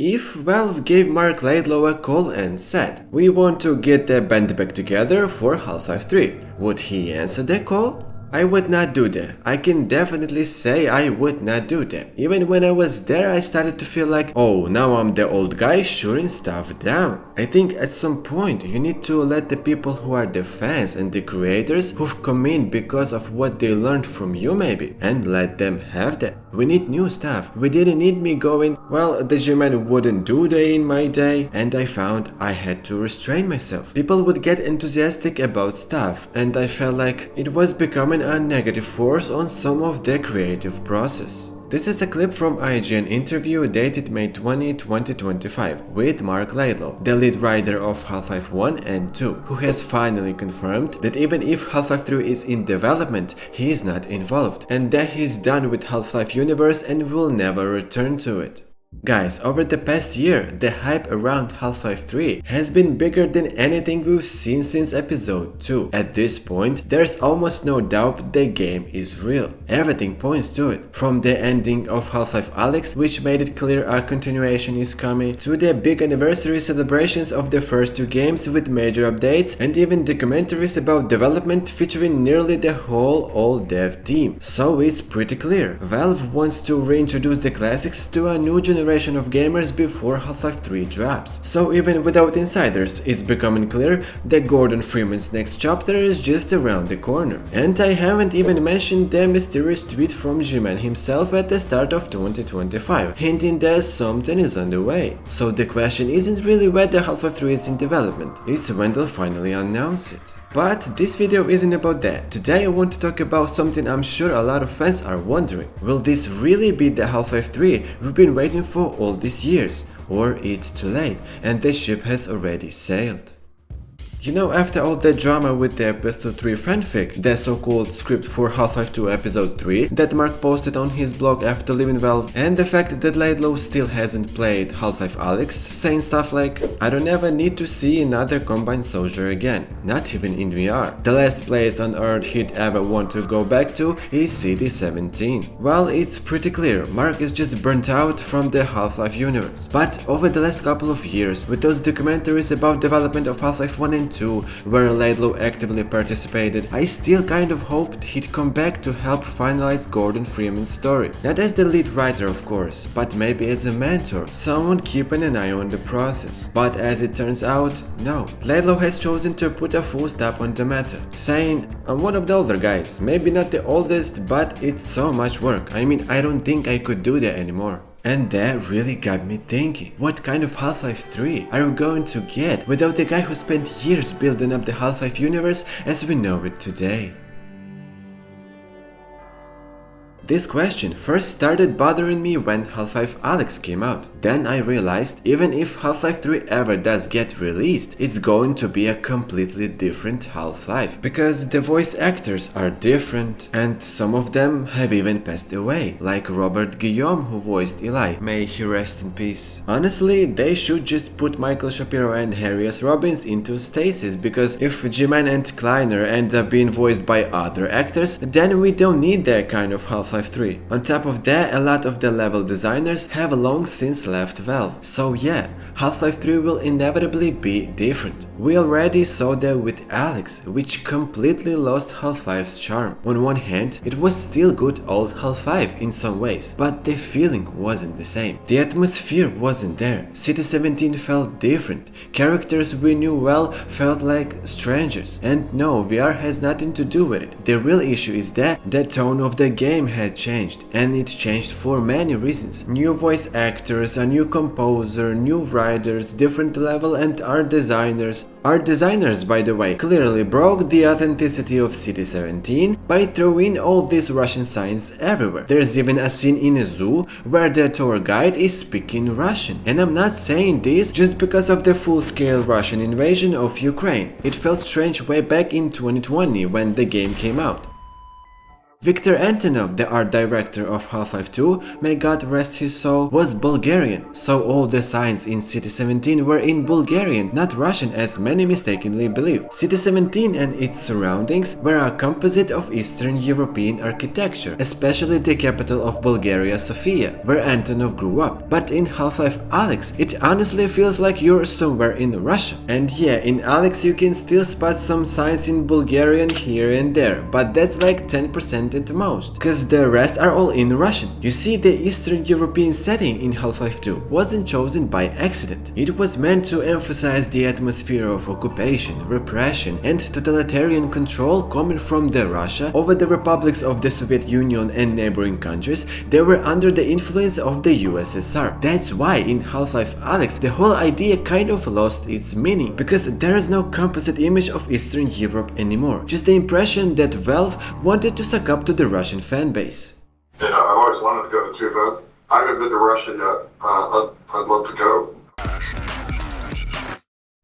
If Valve gave Marc Laidlaw a call and said, "We want to get the band back together for Half-Life 3, would he answer the call? I would not do that. I can definitely say I would not do that. Even when I was there, I started to feel like, oh, now I'm the old guy shooting stuff down. I think at some point you need to let the people who are the fans and the creators who've come in because of what they learned from you maybe, and let them have that. We need new stuff. We didn't need me going, well, the G-Man wouldn't do that in my day, and I found I had to restrain myself. People would get enthusiastic about stuff, and I felt like it was becoming a negative force on some of the creative process. This is a clip from IGN interview dated May 20, 2025 with Marc Laidlaw, the lead writer of Half-Life 1 and 2, who has finally confirmed that even if Half-Life 3 is in development, he is not involved, and that he's done with Half-Life universe and will never return to it. Guys, over the past year, the hype around Half-Life 3 has been bigger than anything we've seen since episode 2. At this point, there's almost no doubt the game is real. Everything points to it. From the ending of Half-Life Alyx, which made it clear a continuation is coming, to the big anniversary celebrations of the first two games with major updates, and even documentaries about development featuring nearly the whole old dev team. So it's pretty clear. Valve wants to reintroduce the classics to a new generation of gamers before Half-Life 3 drops. So even without insiders, it's becoming clear that Gordon Freeman's next chapter is just around the corner. And I haven't even mentioned the mysterious tweet from G-Man himself at the start of 2025, hinting that something is on the way. So the question isn't really whether Half-Life 3 is in development, it's when they'll finally announce it. But this video isn't about that. Today I want to talk about something I'm sure a lot of fans are wondering. Will this really be the Half-Life 3 we've been waiting for all these years? Or it's too late and the ship has already sailed? You know, after all the drama with the Episode 3 fanfic, the so-called script for Half-Life 2 Episode 3 that Marc posted on his blog after leaving Valve, and the fact that Laidlaw still hasn't played Half-Life Alyx, saying stuff like, I don't ever need to see another Combine soldier again, not even in VR. The last place on Earth he'd ever want to go back to is CD17. Well, it's pretty clear, Marc is just burnt out from the Half-Life universe. But over the last couple of years, with those documentaries about development of Half-Life 1 and 2, where Laidlaw actively participated, I still kind of hoped he'd come back to help finalize Gordon Freeman's story. Not as the lead writer, of course, but maybe as a mentor, someone keeping an eye on the process. But as it turns out, no. Laidlaw has chosen to put a full stop on the matter, saying, I'm one of the older guys, maybe not the oldest, but it's so much work. I mean, I don't think I could do that anymore. And that really got me thinking, what kind of Half-Life 3 are we going to get without the guy who spent years building up the Half-Life universe as we know it today? This question first started bothering me when Half-Life Alyx came out. Then I realized even if Half-Life 3 ever does get released, it's going to be a completely different Half-Life. Because the voice actors are different, and some of them have even passed away, like Robert Guillaume who voiced Eli, may he rest in peace. Honestly, they should just put Michael Shapiro and Harry S. Robbins into stasis, because if G-Man and Kleiner end up being voiced by other actors, then we don't need that kind of Half-Life 3. On top of that, a lot of the level designers have long since left Valve. So yeah, Half-Life 3 will inevitably be different. We already saw that with Alyx, which completely lost Half-Life's charm. On one hand, it was still good old Half-Life in some ways, but the feeling wasn't the same. The atmosphere wasn't there. CD17 felt different. Characters we knew well felt like strangers. And no, VR has nothing to do with it. The real issue is that the tone of the game had changed, and it changed for many reasons. New voice actors, a new composer, new writers, different level and art designers. Art designers, by the way, clearly broke the authenticity of CD17 by throwing all these Russian signs everywhere. There's even a scene in a zoo where the tour guide is speaking Russian. And I'm not saying this just because of the full-scale Russian invasion of Ukraine. It felt strange way back in 2020 when the game came out. Viktor Antonov, the art director of Half-Life 2, may God rest his soul, was Bulgarian, so all the signs in City 17 were in Bulgarian, not Russian as many mistakenly believe. City 17 and its surroundings were a composite of Eastern European architecture, especially the capital of Bulgaria, Sofia, where Antonov grew up. But in Half-Life Alyx, it honestly feels like you're somewhere in Russia. And yeah, in Alyx you can still spot some signs in Bulgarian here and there, but that's like 10% at most, cause the rest are all in Russian. You see, the Eastern European setting in Half-Life 2 wasn't chosen by accident. It was meant to emphasize the atmosphere of occupation, repression, and totalitarian control coming from the Russia over the republics of the Soviet Union and neighboring countries that were under the influence of the USSR. That's why in Half-Life Alyx the whole idea kind of lost its meaning, because there is no composite image of Eastern Europe anymore, just the impression that Valve wanted to suck up to the Russian fanbase. Yeah, I've always wanted to go to too, but I haven't been to Russia yet. I'd love to go.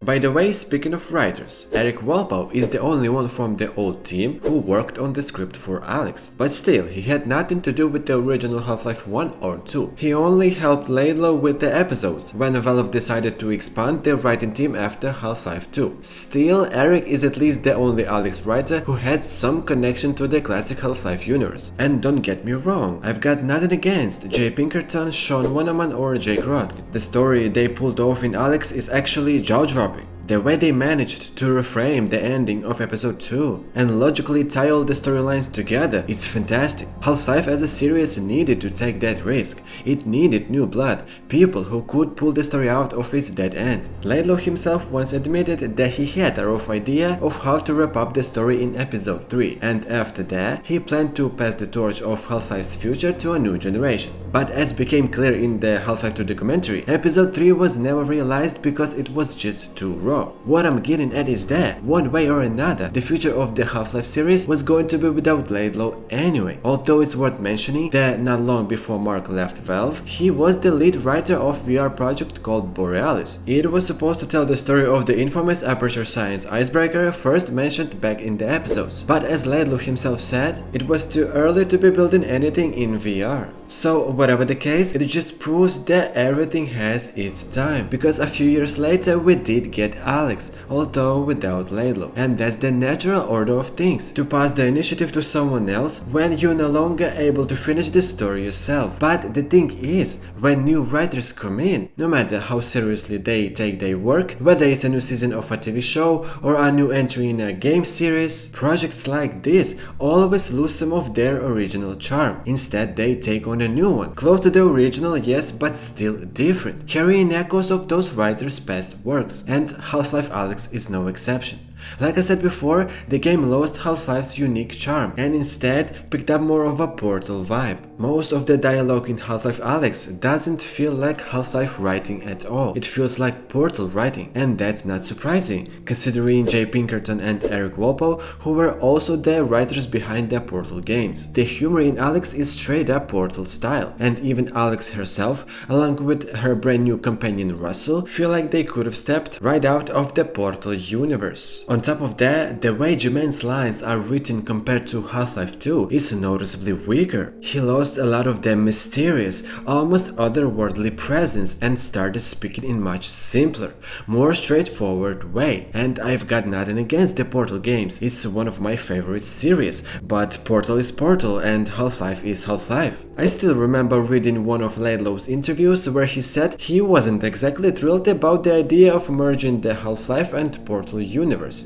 By the way, speaking of writers, Eric Walpole is the only one from the old team who worked on the script for Alyx, but still, he had nothing to do with the original Half-Life 1 or 2. He only helped Laidlaw with the episodes, when Valve decided to expand their writing team after Half-Life 2. Still, Eric is at least the only Alyx writer who had some connection to the classic Half-Life universe. And don't get me wrong, I've got nothing against Jay Pinkerton, Sean Wonneman or Jake Rodkin. The story they pulled off in Alyx is actually jaw-dropping. The way they managed to reframe the ending of episode 2 and logically tie all the storylines together, it's fantastic. Half-Life as a series needed to take that risk. It needed new blood, people who could pull the story out of its dead end. Laidlaw himself once admitted that he had a rough idea of how to wrap up the story in episode 3, and after that, he planned to pass the torch of Half-Life's future to a new generation. But as became clear in the Half-Life 2 documentary, episode 3 was never realized because it was just too raw. What I'm getting at is that, one way or another, the future of the Half-Life series was going to be without Laidlaw anyway. Although it's worth mentioning that not long before Marc left Valve, he was the lead writer of VR project called Borealis. It was supposed to tell the story of the infamous Aperture Science icebreaker first mentioned back in the episodes. But as Laidlaw himself said, it was too early to be building anything in VR. So whatever the case, it just proves that everything has its time, because a few years later we did get Alyx, although without Laidlaw. And that's the natural order of things, to pass the initiative to someone else when you're no longer able to finish the story yourself. But the thing is, when new writers come in, no matter how seriously they take their work, whether it's a new season of a TV show or a new entry in a game series, projects like this always lose some of their original charm. Instead, they take on a new one, close to the original, yes, but still different, carrying echoes of those writers' past works, and Half-Life Alyx is no exception. Like I said before, the game lost Half-Life's unique charm and instead picked up more of a Portal vibe. Most of the dialogue in Half-Life Alyx doesn't feel like Half-Life writing at all. It feels like Portal writing, and that's not surprising, considering Jay Pinkerton and Eric Walpole, who were also the writers behind the Portal games. The humor in Alyx is straight up Portal style, and even Alyx herself, along with her brand new companion Russell, feel like they could have stepped right out of the Portal universe. On top of that, the way Jumain's lines are written compared to Half-Life 2 is noticeably weaker. He lost a lot of the mysterious, almost otherworldly presence and started speaking in much simpler, more straightforward way. And I've got nothing against the Portal games, it's one of my favorite series, but Portal is Portal and Half-Life is Half-Life. I still remember reading one of Laidlaw's interviews where he said he wasn't exactly thrilled about the idea of merging the Half-Life and Portal universes.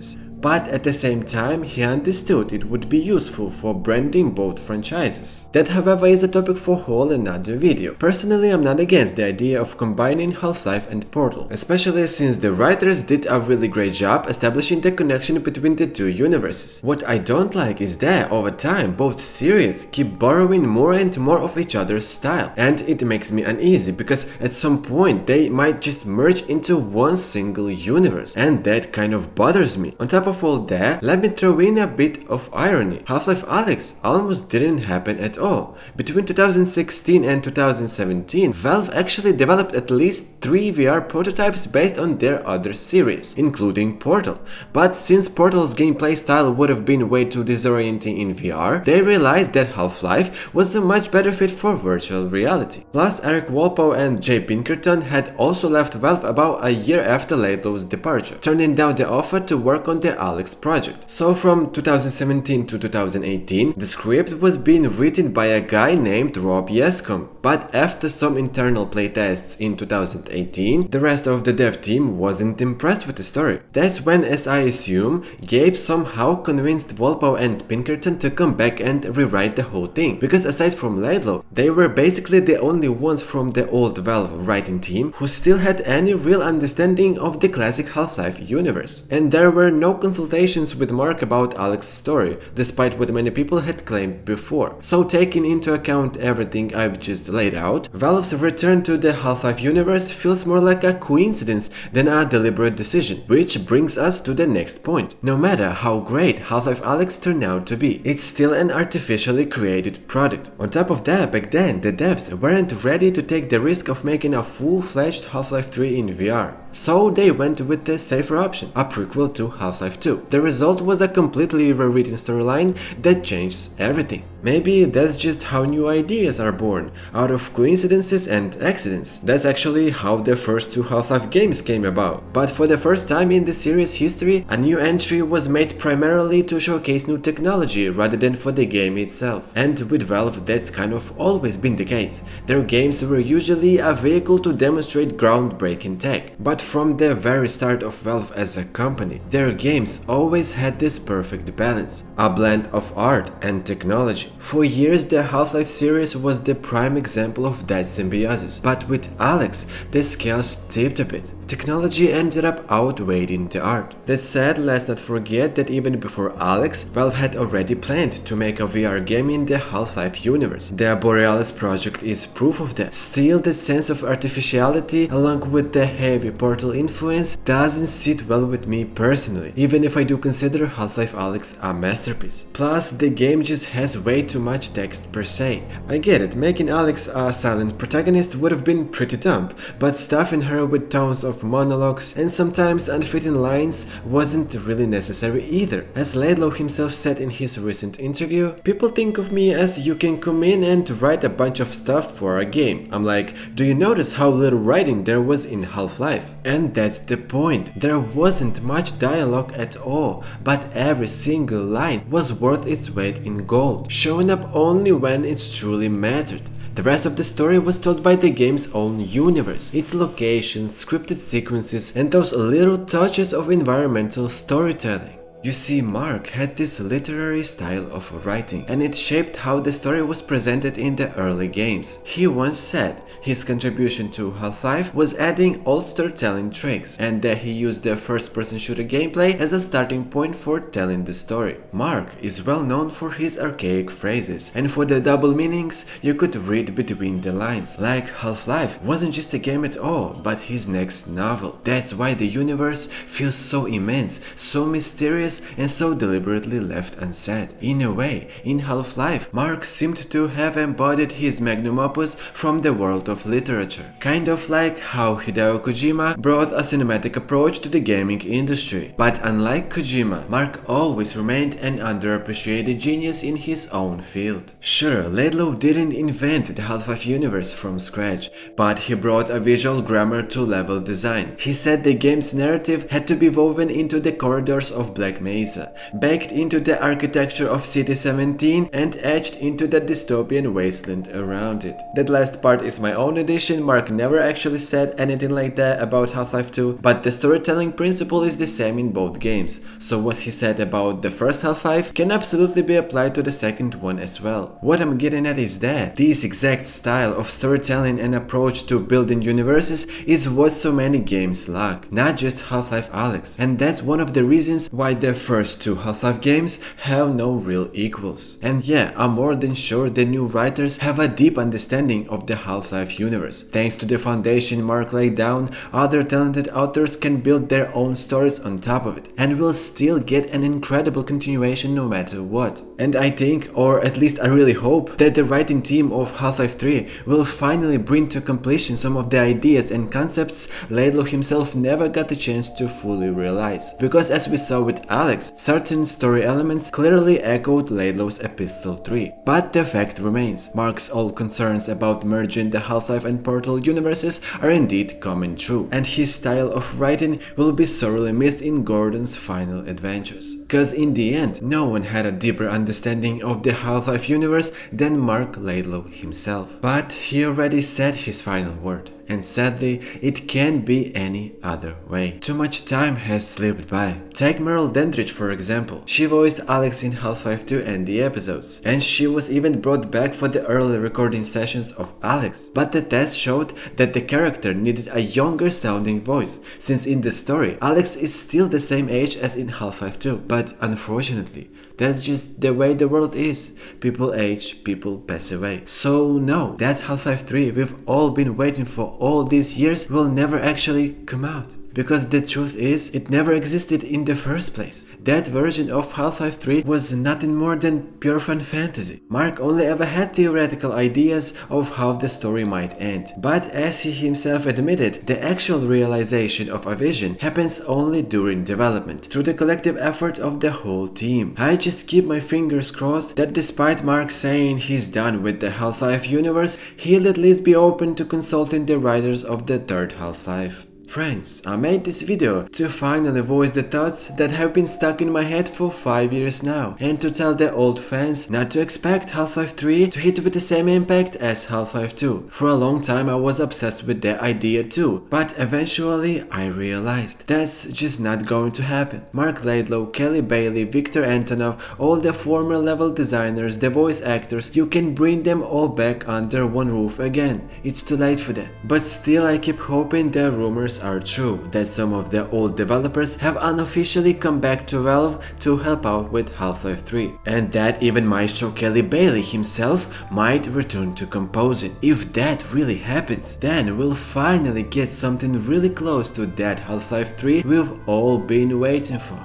But at the same time, he understood it would be useful for branding both franchises. That, however, is a topic for whole another video. Personally, I'm not against the idea of combining Half-Life and Portal, especially since the writers did a really great job establishing the connection between the two universes. What I don't like is that, over time, both series keep borrowing more and more of each other's style, and it makes me uneasy because at some point they might just merge into one single universe, and that kind of bothers me. On top of of all that, let me throw in a bit of irony. Half-Life Alyx almost didn't happen at all. Between 2016 and 2017, Valve actually developed at least 3 VR prototypes based on their other series, including Portal. But since Portal's gameplay style would have been way too disorienting in VR, they realized that Half-Life was a much better fit for virtual reality. Plus, Eric Walpole and Jay Pinkerton had also left Valve about a year after Laidlaw's departure, turning down the offer to work on the Alyx project. So from 2017 to 2018, the script was being written by a guy named Rob Yescombe, but after some internal playtests in 2018, the rest of the dev team wasn't impressed with the story. That's when, as I assume, Gabe somehow convinced Walpole and Pinkerton to come back and rewrite the whole thing, because aside from Laidlaw, they were basically the only ones from the old Valve writing team who still had any real understanding of the classic Half-Life universe. And there were no consultations with Marc about Alyx's story, despite what many people had claimed before. So taking into account everything I've just laid out, Valve's return to the Half-Life universe feels more like a coincidence than a deliberate decision, which brings us to the next point. No matter how great Half-Life Alyx turned out to be, it's still an artificially created product. On top of that, back then, the devs weren't ready to take the risk of making a full-fledged Half-Life 3 in VR. So they went with the safer option, a prequel to Half-Life 2. The result was a completely rewritten storyline that changed everything. Maybe that's just how new ideas are born, out of coincidences and accidents. That's actually how the first 2 Half-Life games came about. But for the first time in the series' history, a new entry was made primarily to showcase new technology rather than for the game itself. And with Valve, that's kind of always been the case. Their games were usually a vehicle to demonstrate groundbreaking tech. But from the very start of Valve as a company, their games always had this perfect balance, a blend of art and technology. For years, the Half-Life series was the prime example of that symbiosis, but with Alyx, the scales tipped a bit. Technology ended up outweighing the art. That said, let's not forget that even before Alyx, Valve had already planned to make a VR game in the Half-Life universe. The Borealis project is proof of that. Still, that sense of artificiality, along with the heavy Portal influence, doesn't sit well with me personally, even if I do consider Half-Life Alyx a masterpiece. Plus, the game just has way too much text per se. I get it, making Alyx a silent protagonist would have been pretty dumb, but stuffing her with tons of monologues and sometimes unfitting lines wasn't really necessary either. As Laidlaw himself said in his recent interview, people think of me as you can come in and write a bunch of stuff for a game. I'm like, do you notice how little writing there was in Half-Life? And that's the point. There wasn't much dialogue at all, but every single line was worth its weight in gold, showing up only when it truly mattered. The rest of the story was told by the game's own universe, its locations, scripted sequences, and those little touches of environmental storytelling. You see, Marc had this literary style of writing, and it shaped how the story was presented in the early games. He once said his contribution to Half-Life was adding old storytelling tricks, and that he used the first-person shooter gameplay as a starting point for telling the story. Marc is well known for his archaic phrases, and for the double meanings you could read between the lines. Like, Half-Life wasn't just a game at all, but his next novel. That's why the universe feels so immense, so mysterious, and so deliberately left unsaid. In a way, in Half-Life, Marc seemed to have embodied his magnum opus from the world of literature. Kind of like how Hideo Kojima brought a cinematic approach to the gaming industry. But unlike Kojima, Marc always remained an underappreciated genius in his own field. Sure, Laidlaw didn't invent the Half-Life universe from scratch, but he brought a visual grammar to level design. He said the game's narrative had to be woven into the corridors of Black Mesa, baked into the architecture of City 17 and etched into the dystopian wasteland around it. That last part is my own addition. Marc never actually said anything like that about Half-Life 2, but the storytelling principle is the same in both games, so what he said about the first Half-Life can absolutely be applied to the second one as well. What I'm getting at is that this exact style of storytelling and approach to building universes is what so many games lack, not just Half-Life Alyx, and that's one of the reasons why the the first two Half-Life games have no real equals. And yeah, I'm more than sure the new writers have a deep understanding of the Half-Life universe. Thanks to the foundation Marc laid down, other talented authors can build their own stories on top of it, and will still get an incredible continuation no matter what. And I think, or at least I really hope, that the writing team of Half-Life 3 will finally bring to completion some of the ideas and concepts Laidlaw himself never got the chance to fully realize. Because as we saw with Alyx, certain story elements clearly echoed Laidlaw's Epistle 3. But the fact remains, Marc's old concerns about merging the Half-Life and Portal universes are indeed coming true, and his style of writing will be sorely missed in Gordon's final adventures. Cause in the end, no one had a deeper understanding of the Half-Life universe than Marc Laidlaw himself. But he already said his final word, and sadly, it can't be any other way. Too much time has slipped by. Take Meryl Dandridge for example. She voiced Alyx in Half-Life 2 and the episodes, and she was even brought back for the early recording sessions of Alyx. But the test showed that the character needed a younger sounding voice, since in the story, Alyx is still the same age as in Half-Life 2. But unfortunately, that's just the way the world is. People age, people pass away. So no, that Half-Life 3 we've all been waiting for all these years will never actually come out. Because the truth is, it never existed in the first place. That version of Half-Life 3 was nothing more than pure fan fantasy. Marc only ever had theoretical ideas of how the story might end. But as he himself admitted, the actual realization of a vision happens only during development, through the collective effort of the whole team. I just keep my fingers crossed that despite Marc saying he's done with the Half-Life universe, he'll at least be open to consulting the writers of the third Half-Life. Friends, I made this video to finally voice the thoughts that have been stuck in my head for 5 years now, and to tell the old fans not to expect Half-Life 3 to hit with the same impact as Half-Life 2. For a long time I was obsessed with the idea too, but eventually I realized that's just not going to happen. Marc Laidlaw, Kelly Bailey, Victor Antonov, all the former level designers, the voice actors, you can bring them all back under one roof again. It's too late for that. But still I keep hoping the rumors are true, that some of the old developers have unofficially come back to Valve to help out with Half-Life 3, and that even Maestro Kelly Bailey himself might return to composing. If that really happens, then we'll finally get something really close to that Half-Life 3 we've all been waiting for.